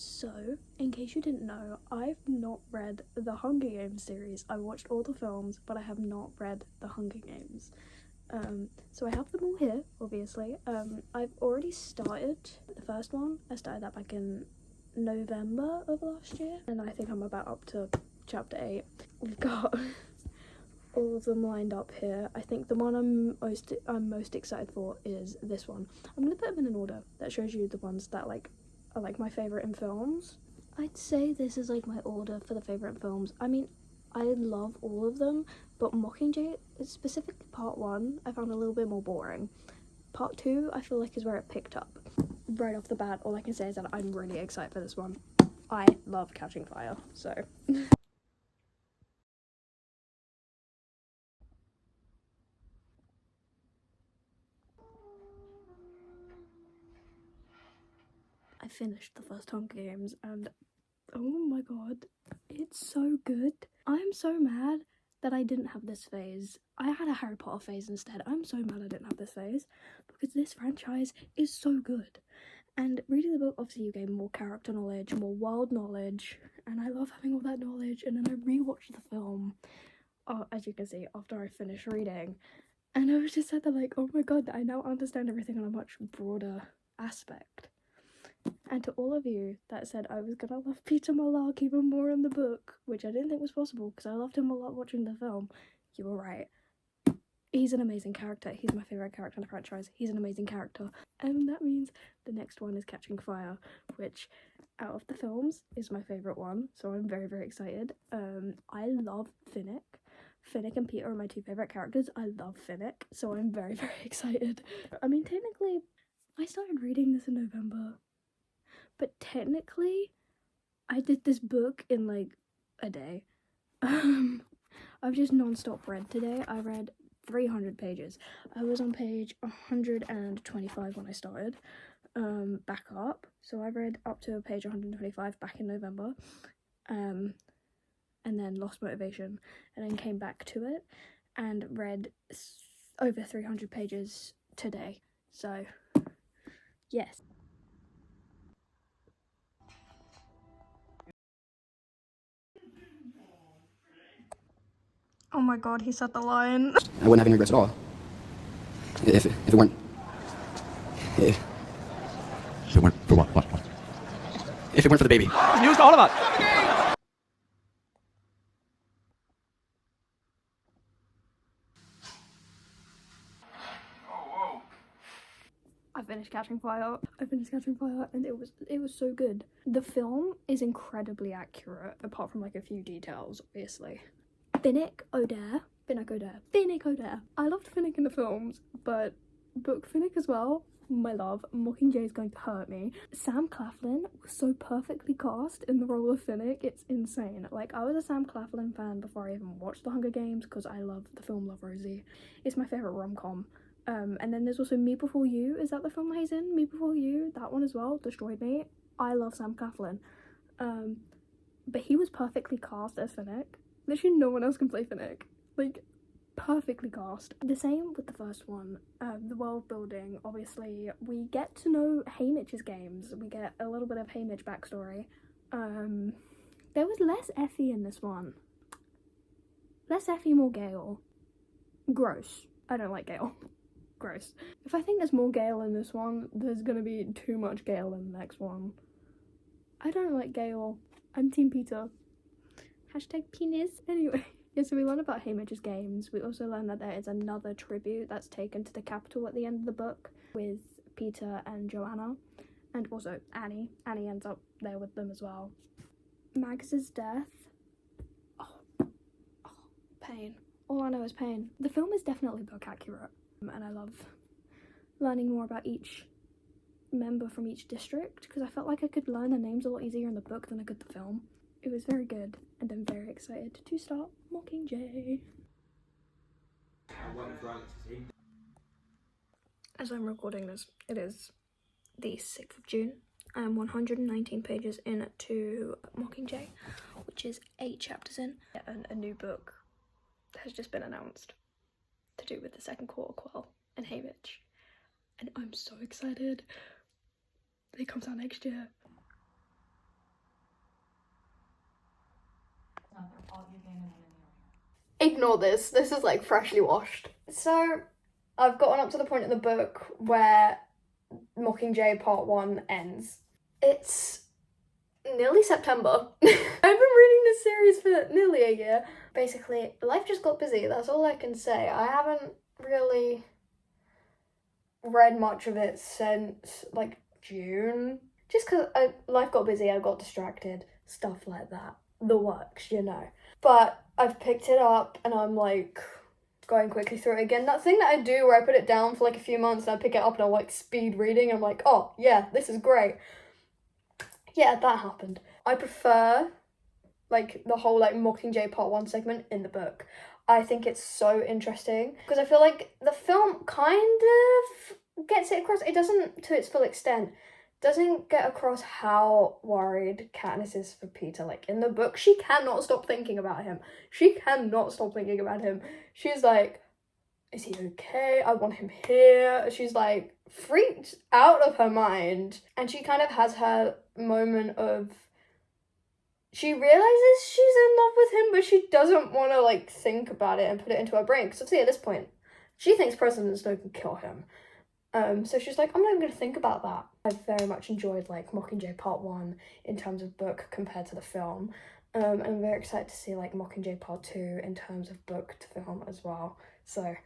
So, in case you didn't know, I've not read the Hunger Games series. I watched all the films, but I have not read the Hunger Games. So I have them all here, obviously. I've already started the first one. I started that back in November of last year, and I think I'm about up to chapter 8. We've got all of them lined up here. I think the one I'm most excited for is this one. I'm gonna put them in an order that shows you the ones that are like my favorite in films. I'd say this is like my order for the favorite films. I mean, I love all of them, but Mockingjay, specifically part 1, I found a little bit more boring. Part 2, I feel like is where it picked up. Right off the bat, all I can say is that I'm really excited for this one. I love Catching Fire, so. I finished the first Hunger Games and oh my god, it's so good. I'm so mad that I didn't have this phase. I had a Harry Potter phase instead. I'm so mad I didn't have this phase because this franchise is so good. And reading the book, obviously you gain more character knowledge, more world knowledge, and I love having all that knowledge. And then I rewatched the film, as you can see, after I finished reading, and I was just said that like, oh my god, I now understand everything on a much broader aspect. And to all of you that said I was gonna love Peter Malark even more in the book, which I didn't think was possible because I loved him a lot watching the film, you were right. He's an amazing character. He's my favourite character in the franchise. He's an amazing character. And that means the next one is Catching Fire, which out of the films is my favourite one. So I'm very, very excited. I love Finnick. Finnick and Peter are my two favourite characters. I love Finnick, so I'm very, very excited. I mean, technically, I started reading this in November. But technically, I did this book in like a day. I've just non-stop read today. I read 300 pages. I was on page 125 when I started, back up. So I read up to page 125 back in November, and then lost motivation, and then came back to it, and read over 300 pages today. So, yes. Oh my god, he said the line. I wouldn't have any regrets at all. If it weren't... If it weren't for what? If it weren't for the baby. It's news to all of us! I finished Catching Fire, and it was so good. The film is incredibly accurate, apart from like a few details, obviously. Finnick Odair. I loved Finnick in the films, but book Finnick as well, my love. Mockingjay is going to hurt me. Sam Claflin was so perfectly cast in the role of Finnick, it's insane. Like, I was a Sam Claflin fan before I even watched The Hunger Games because I love the film Love Rosie. It's my favourite rom-com. And then there's also Me Before You. Is that the film that he's in? Me Before You. That one as well destroyed me. I love Sam Claflin. But he was perfectly cast as Finnick. Literally no one else can play Finnick. Like, perfectly cast. The same with the first one. The world building, obviously. We get to know Haymitch's games. We get a little bit of Haymitch backstory. There was less Effie in this one. Less Effie, more Gale. Gross. I don't like Gale. Gross. If I think there's more Gale in this one, there's gonna be too much Gale in the next one. I don't like Gale. I'm Team Peter. Hashtag penis. Anyway. Yeah, so we learn about Haymitch's games. We also learn that there is another tribute that's taken to the capital at the end of the book with Peter and Joanna. And also Annie. Annie ends up there with them as well. Magus's death. Oh, pain. All I know is pain. The film is definitely book accurate. And I love learning more about each member from each district because I felt like I could learn their names a lot easier in the book than I could the film. It was very good, and I'm very excited to start Mockingjay. As I'm recording this, it is the 6th of June. I am 119 pages into Mockingjay, which is 8 chapters in. And a new book has just been announced to do with the second quarter quell and Haymitch. And I'm so excited. It comes out next year. ignore this. This is like freshly washed. So I've gotten up to the point in the book where Mockingjay Part 1 ends. It's nearly September. I've been reading this series for nearly a year. Basically, life just got busy. That's all I can say. I haven't really read much of it since like June. Just because life got busy, I got distracted. Stuff like that. The works, you know. But I've picked it up and I'm like going quickly through it again. That thing that I do where I put it down for like a few months and I pick it up and I'm like speed reading. I'm like, oh yeah, this is great. Yeah, that happened. I prefer like the whole like Mockingjay Part 1 segment in the book. I think it's so interesting because I feel like the film kind of gets it across. It doesn't to its full extent. Doesn't get across how worried Katniss is for Peter. Like in the book, she cannot stop thinking about him. She's like, is he okay? I want him here. She's like freaked out of her mind. And she kind of has her moment of, she realizes she's in love with him, but she doesn't want to like think about it and put it into her brain. Because obviously at this point, she thinks President Snow can kill him. So she's like, I'm not even going to think about that. I've very much enjoyed like Mockingjay Part 1 in terms of book compared to the film. And I'm very excited to see like Mockingjay Part 2 in terms of book to film as well. So,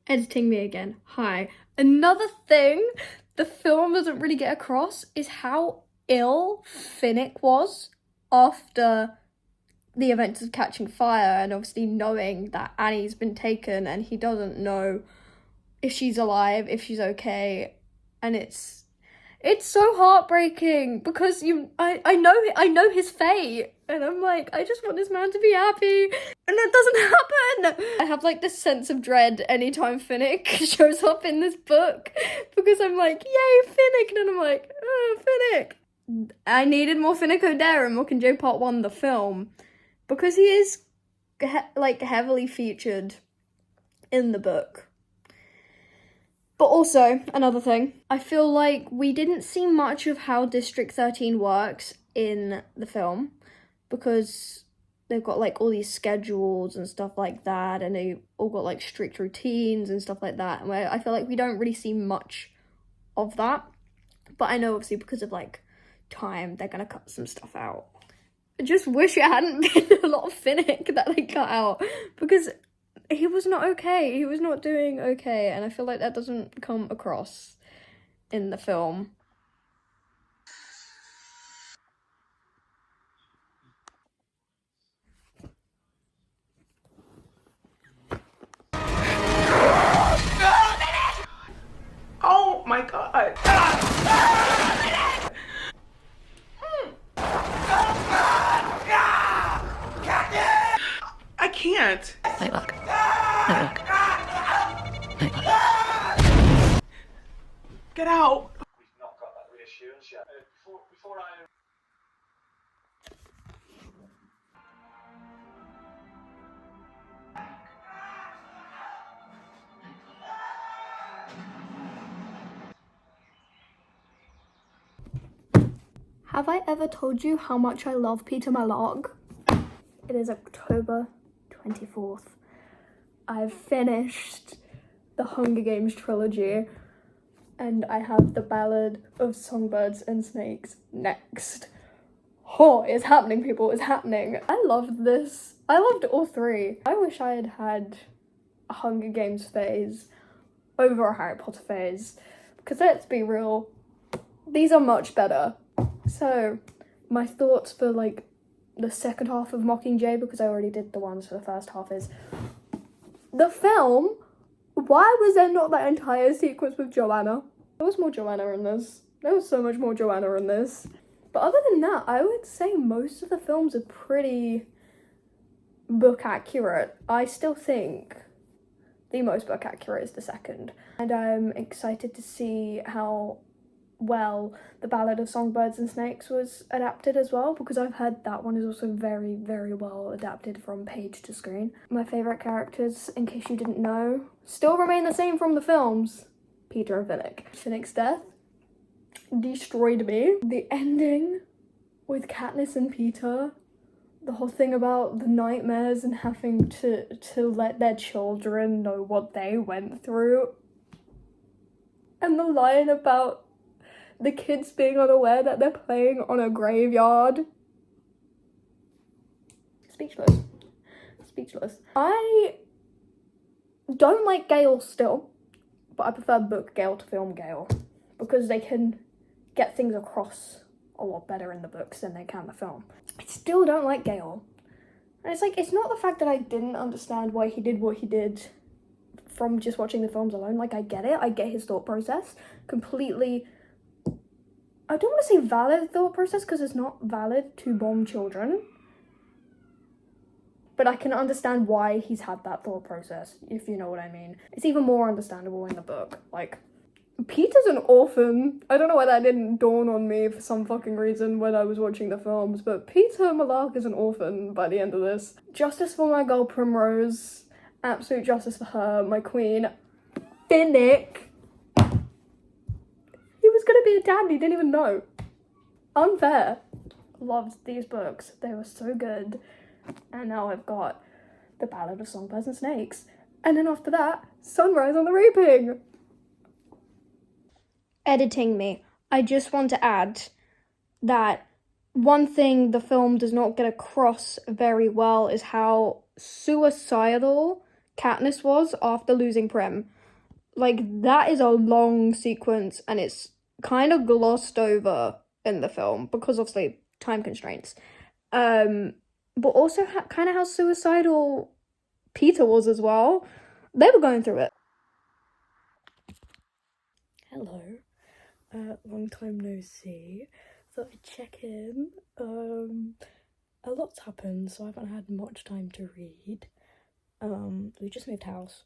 editing me again. Hi. Another thing the film doesn't really get across is how ill Finnick was after the events of Catching Fire, and obviously knowing that Annie's been taken and he doesn't know if she's alive, if she's okay, and it's so heartbreaking because I know his fate, and I'm like, I just want this man to be happy, and that doesn't happen. I have like this sense of dread anytime Finnick shows up in this book because I'm like, yay, Finnick, and then I'm like, oh, Finnick. I needed more Finnick Odair in Mockingjay Part 1, the film, because he is like heavily featured in the book. But also, another thing, I feel like we didn't see much of how District 13 works in the film because they've got like all these schedules and stuff like that, and they all got like strict routines and stuff like that, and I feel like we don't really see much of that. But I know obviously because of like time, they're gonna cut some stuff out. I just wish it hadn't been a lot of Finnick that they cut out because he was not okay. He was not doing okay, and I feel like that doesn't come across in the film. Oh my god. I can't. Night look. Night look. Night look. Get out. We've not got that reassurance yet. Before I... Have I ever told you how much I love Peter Malark? It is October 24th. I've finished the Hunger Games trilogy and I have the Ballad of Songbirds and Snakes next. Oh, it's happening, people, it's happening. I loved this. I loved all three. I wish I had had a Hunger Games phase over a Harry Potter phase, because let's be real, these are much better. So, my thoughts for like the second half of Mockingjay, because I already did the ones for the first half, is the film. Why was there not that entire sequence with Joanna? There was more Joanna in this. There was so much more Joanna in this. But other than that, I would say most of the films are pretty book accurate. I still think the most book accurate is the second. And I'm excited to see how well the Ballad of Songbirds and Snakes was adapted as well, because I've heard that one is also very, very well adapted from page to screen. My favourite characters, in case you didn't know, still remain the same from the films. Peter and Finnick. Finnick's death destroyed me. The ending with Katniss and Peter the whole thing about the nightmares and having to let their children know what they went through. And the line about the kids being unaware that they're playing on a graveyard. Speechless. Speechless. I don't like Gale still, but I prefer book Gale to film Gale, because they can get things across a lot better in the books than they can the film. I still don't like Gale. And it's like, it's not the fact that I didn't understand why he did what he did from just watching the films alone. Like, I get it. I get his thought process. Completely, I don't want to say valid thought process, because it's not valid to bomb children. But I can understand why he's had that thought process, if you know what I mean. It's even more understandable in the book. Like, Peter's an orphan. I don't know why that didn't dawn on me for some fucking reason when I was watching the films, but Peter Malark is an orphan by the end of this. Justice for my girl Primrose. Absolute justice for her, my queen. Finnick. He was gonna be a dad and he didn't even know. Unfair. Loved these books. They were so good. And now I've got The Ballad of Songbirds and Snakes. And then after that, Sunrise on the Reaping. Editing me. I just want to add that one thing the film does not get across very well is how suicidal Katniss was after losing Prim. Like, that is a long sequence and it's kind of glossed over in the film because obviously time constraints. But also kind of how suicidal Peter was as well. They were going through it. Hello. Long time no see. Thought I'd check in. A lot's happened, so I haven't had much time to read. We just moved house.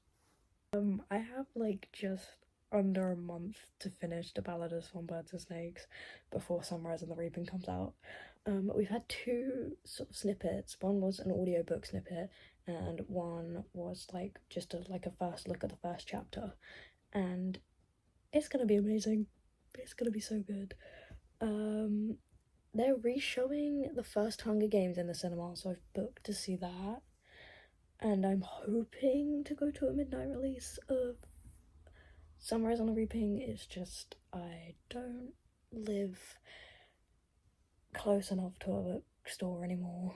I have like just under a month to finish The Ballad of Songbirds and Snakes before Sunrise and the Reaping comes out. We've had two sort of snippets. One was an audiobook snippet and one was like just a first look at the first chapter, and it's gonna be amazing. It's gonna be so good. They're re-showing the first Hunger Games in the cinema, so I've booked to see that, and I'm hoping to go to a midnight release of Sunrise on the Reaping. It's just I don't live close enough to a bookstore anymore,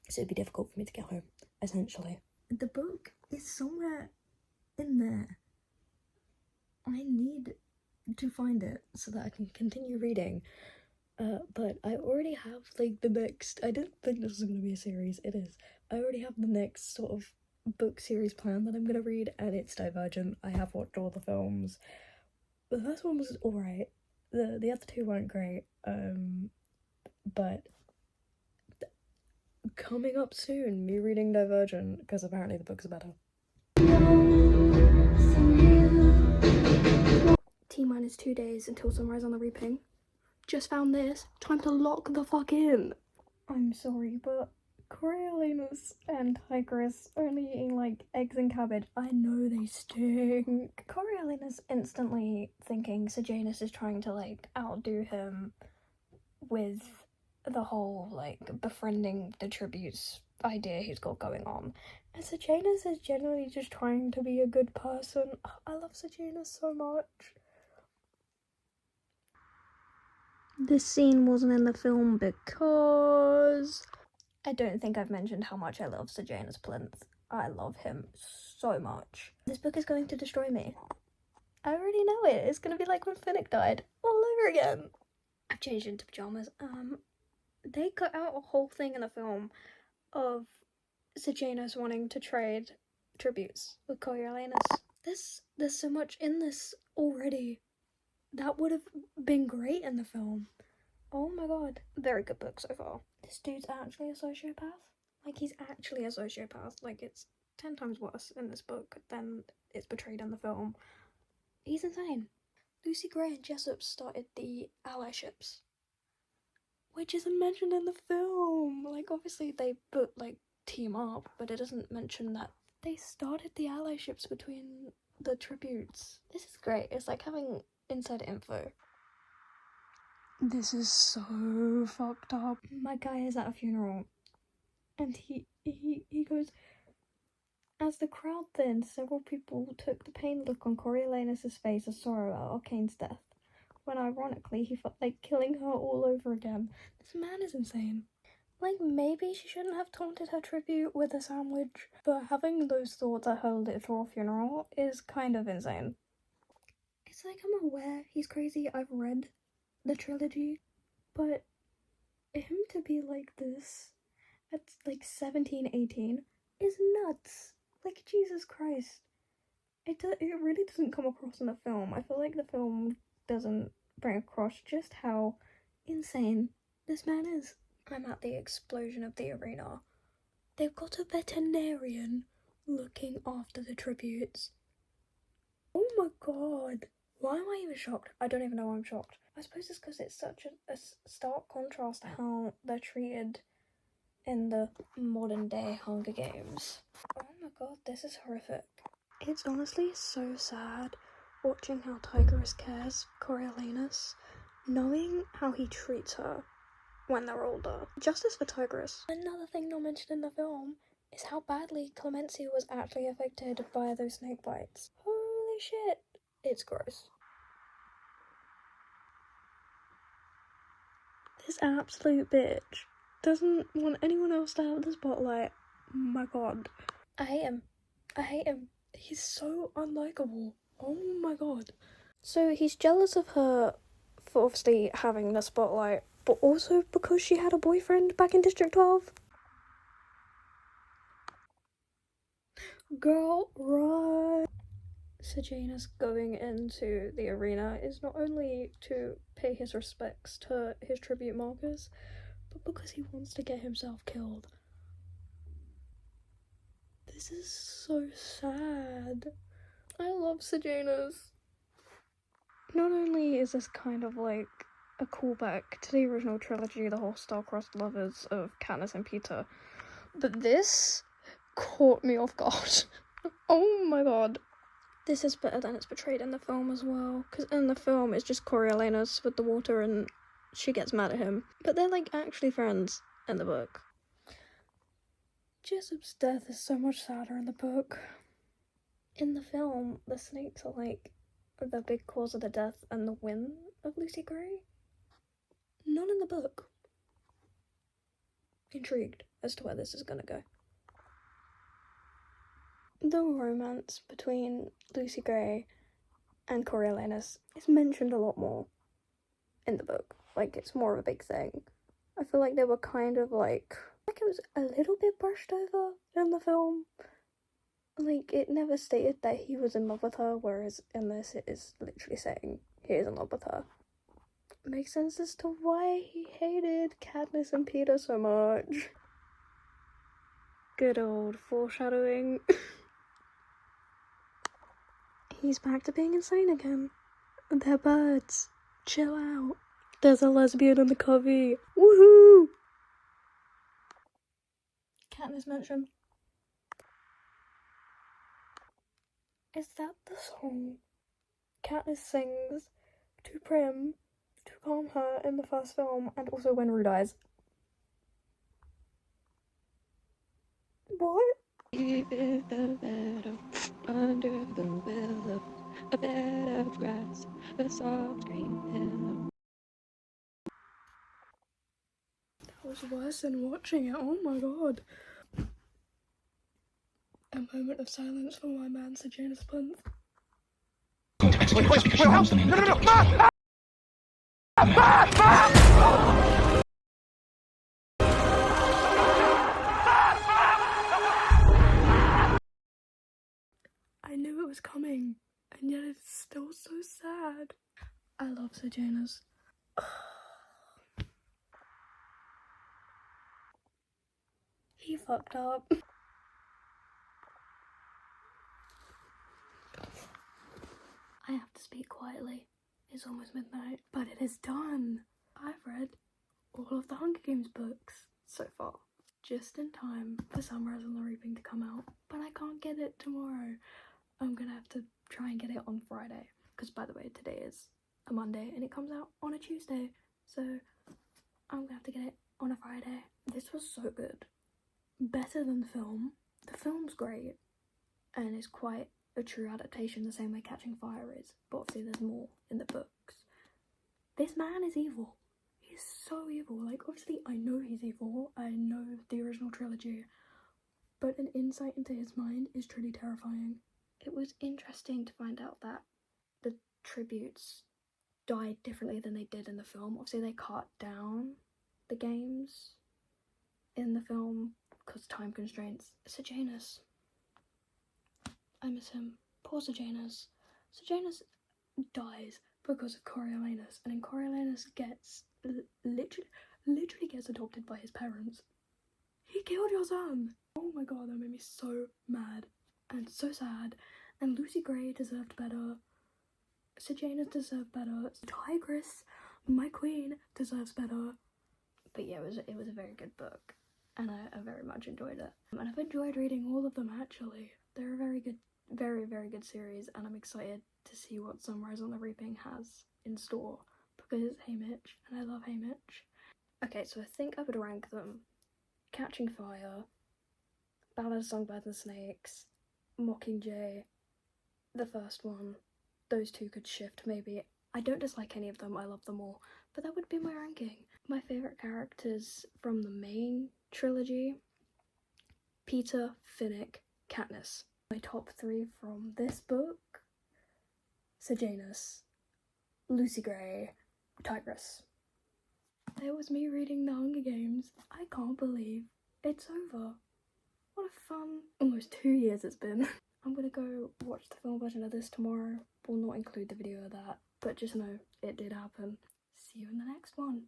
so it'd be difficult for me to get home, essentially. The book is somewhere in there. I need to find it so that I can continue reading. But I already have like the next, I didn't think this was going to be a series, it is. I already have the next sort of book series plan that I'm going to read, and it's Divergent. I have watched all the films. The first one was alright, the other two weren't great, but coming up soon, me reading Divergent, because apparently the books are better. T-minus 2 days until Sunrise on the Reaping. Just found this. Time to lock the fuck in. I'm sorry, but Coriolanus and Tigris only eating like eggs and cabbage. I know they stink. Coriolanus instantly thinking Sejanus is trying to like outdo him with the whole like befriending the tributes idea he's got going on. And Sejanus is generally just trying to be a good person. I love Sejanus so much. This scene wasn't in the film because I don't think I've mentioned how much I love Sejanus Plinth. I love him so much. This book is going to destroy me. I already know it. It's gonna be like when Finnick died all over again. I've changed into pajamas. They cut out a whole thing in the film of Sejanus wanting to trade tributes with Coriolanus. There's so much in this already. That would have been great in the film. Oh my god. Very good book so far. This dude's actually a sociopath. Like, he's actually a sociopath. Like, it's 10 times worse in this book than it's portrayed in the film. He's insane. Lucy Gray and Jessup started the allyships, which isn't mentioned in the film. Like, obviously they like team up, but it doesn't mention that they started the allyships between the tributes. This is great. It's like having inside info. This is so fucked up. My guy is at a funeral and he goes, as the crowd thinned, several people took the pained look on Coriolanus' face as sorrow at Arcane's death, when ironically he felt like killing her all over again. This man is insane. Like, maybe she shouldn't have taunted her tribute with a sandwich, but having those thoughts at her literal funeral is kind of insane. It's like, I'm aware he's crazy, I've read the trilogy, but him to be like this at like 17, 18 is nuts. Like, Jesus Christ. It really doesn't come across in the film. I feel like the film doesn't bring across just how insane this man is. I'm at the explosion of the arena. They've got a veterinarian looking after the tributes. Oh my god. Why am I even shocked? I don't even know why I'm shocked. I suppose it's because it's such a stark contrast to how they're treated in the modern day Hunger Games. Oh my god, this is horrific. It's honestly so sad watching how Tigris cares Coriolanus, knowing how he treats her when they're older. Justice for Tigris. Another thing not mentioned in the film is how badly Clemencia was actually affected by those snake bites. Holy shit. It's gross. This absolute bitch doesn't want anyone else to have the spotlight. My god. I hate him. I hate him. He's so unlikable. Oh my god. So he's jealous of her for obviously having the spotlight, but also because she had a boyfriend back in District 12. Girl, right. Sejanus going into the arena is not only to pay his respects to his tribute markers, but because he wants to get himself killed. This is so sad. I love Sejanus. Not only is this kind of like a callback to the original trilogy, the whole star-crossed lovers of Katniss and Peter, but this caught me off guard. Oh my god. This is better than it's portrayed in the film as well, because in the film it's just Coriolanus with the water and she gets mad at him, but they're like actually friends in the book. Jessup's death is so much sadder in the book. In the film, the snakes are like the big cause of the death and the win of Lucy Gray. Not in the book. Intrigued as to where this is gonna go. The romance between Lucy Gray and Coriolanus is mentioned a lot more in the book. Like, it's more of a big thing. I feel like they were kind of like it was a little bit brushed over in the film. Like, it never stated that he was in love with her, whereas in this it is literally saying he is in love with her. It makes sense as to why he hated Katniss and Peter so much. Good old foreshadowing. He's back to being insane again. They're birds. Chill out. There's a lesbian in the covey. Woohoo! Katniss mentioned. Is that the song Katniss sings to Prim to calm her in the first film and also when Rue dies? What? Under the willow, a bed of grass, a soft green pillow. That was worse than watching it. Oh my god. A moment of silence for my man Sejanus Plinth. Going to execute execution announced the name of the victim. I knew it was coming, and yet it's still so sad. I love Sejanus. He fucked up. I have to speak quietly. It's almost midnight, but it is done. I've read all of the Hunger Games books so far, just in time for Sunrise on the Reaping to come out, but I can't get it tomorrow. I'm gonna have to try and get it on Friday, because by the way, today is a Monday and it comes out on a Tuesday, so I'm gonna have to get it on a Friday. This was so good. Better than the film. The film's great, and it's quite a true adaptation the same way Catching Fire is, but obviously there's more in the books. This man is evil. He's so evil. Like, obviously I know he's evil, I know the original trilogy, but an insight into his mind is truly terrifying. It was interesting to find out that the tributes died differently than they did in the film. Obviously they cut down the games in the film because time constraints. Sejanus, I miss him. Poor Sejanus. Sejanus dies because of Coriolanus, and then Coriolanus gets literally gets adopted by his parents. He killed your son. Oh my god, that made me so mad and so sad. And Lucy Gray deserved better. Sejanus deserved better. Tigress, my queen, deserves better. But yeah, it was a very good book, and I very much enjoyed it. And I've enjoyed reading all of them actually. They're a very good, very good series, and I'm excited to see what Sunrise on the Reaping has in store because it's Haymitch, and I love Haymitch. Okay, so I think I would rank them: Catching Fire, Ballad of Songbirds and Snakes, Mockingjay, the first one. Those two could shift maybe. I don't dislike any of them, I love them all, but that would be my ranking. My favourite characters from the main trilogy: Peter, Finnick, Katniss. My top 3 from this book: Sejanus, Lucy Gray, Tigress. There was me reading The Hunger Games. I can't believe it's over. What a fun almost 2 years it's been. I'm gonna go watch the film version of this tomorrow. Will not include the video of that, but just know it did happen. See you in the next one.